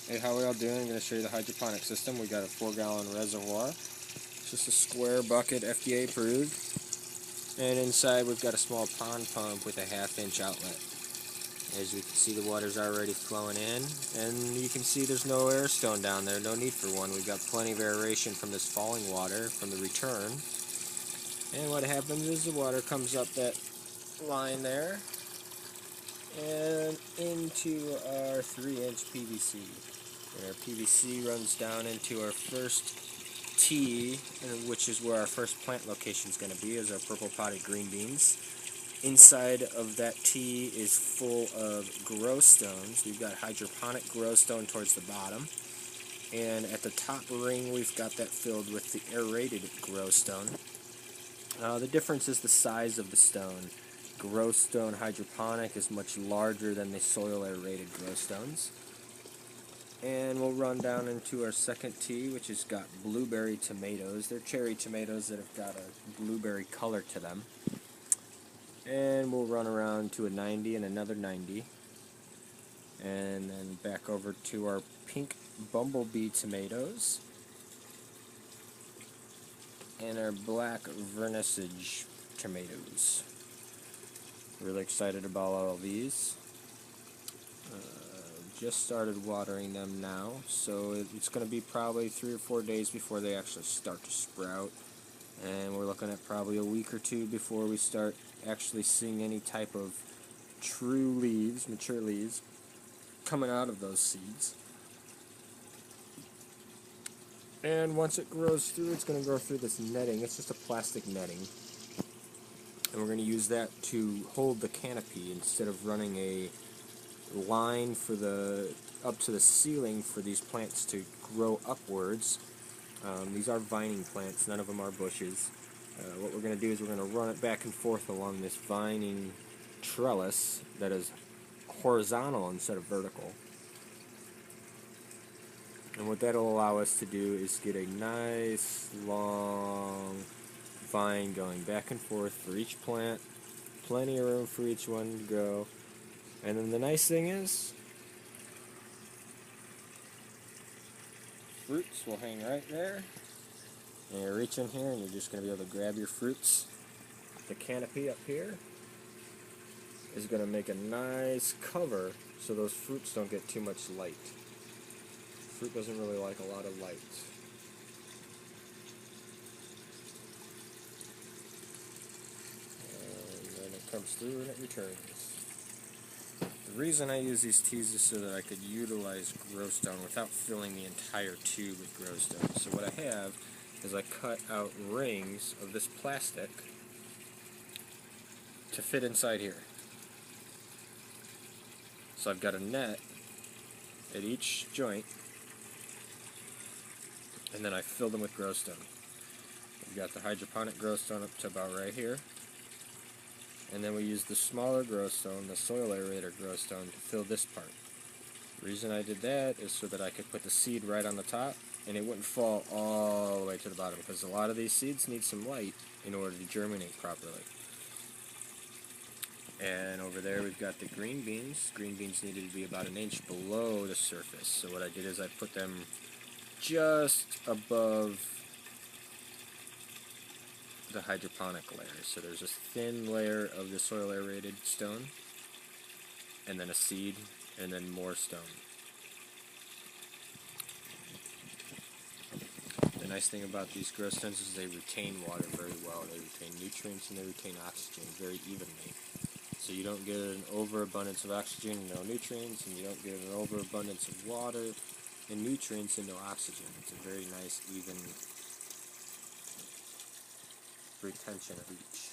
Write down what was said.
Hey, how are y'all doing? I'm going to show you the hydroponic system. We got a 4-gallon reservoir. It's just a square bucket, FDA approved. And inside we've got a small pond pump with a 1/2-inch outlet. As we can see, the water's already flowing in, and you can see there's no air stone down there, no need for one. We've got plenty of aeration from this falling water, from the return. And what happens is the water comes up that line there and into our 3-inch PVC. And our PVC runs down into our first tee, which is where our first plant location is going to be, is our purple potted green beans. Inside of that tee is full of grow stones. We've got hydroponic grow stone towards the bottom. And at the top ring, we've got that filled with the aerated grow stone. The difference is the size of the stone. Grow stone hydroponic is much larger than the soil aerated grow stones. And we'll run down into our second tee, which has got blueberry tomatoes. They're cherry tomatoes that have got a blueberry color to them. And we'll run around to a 90 and another 90. And then back over to our pink bumblebee tomatoes. And our black vernissage tomatoes. Really excited about all of these. Just started watering them now, so it's going to be probably 3 or 4 days before they actually start to sprout. And we're looking at probably a week or two before we start actually seeing any type of true leaves, mature leaves, coming out of those seeds. And once it grows through, it's going to grow through this netting. It's just a plastic netting. And we're going to use that to hold the canopy instead of running a line for up to the ceiling for these plants to grow upwards. These are vining plants, none of them are bushes. What we're going to do is we're going to run it back and forth along this vining trellis that is horizontal instead of vertical. And what that'll allow us to do is get a nice long vine going back and forth for each plant, plenty of room for each one to grow. And then the nice thing is, fruits will hang right there. And you reach in here and you're just going to be able to grab your fruits. The canopy up here is going to make a nice cover so those fruits don't get too much light. Fruit doesn't really like a lot of light. And then it comes through and it returns. The reason I use these tees is so that I could utilize grow stone without filling the entire tube with grow stone. So what I have is I cut out rings of this plastic to fit inside here. So I've got a net at each joint, and then I fill them with grow stone. We've got the hydroponic grow stone up to about right here. And then we use the smaller grow stone, the soil aerator grow stone, to fill this part. The reason I did that is so that I could put the seed right on the top and it wouldn't fall all the way to the bottom, because a lot of these seeds need some light in order to germinate properly. And over there we've got the green beans. Green beans needed to be about 1 inch below the surface. So what I did is I put them just above the hydroponic layer. So there's this thin layer of the soil aerated stone, and then a seed, and then more stone. The nice thing about these grow stones is they retain water very well. They retain nutrients and they retain oxygen very evenly. So you don't get an overabundance of oxygen and no nutrients, and you don't get an overabundance of water and nutrients and no oxygen. It's a very nice even retention of each.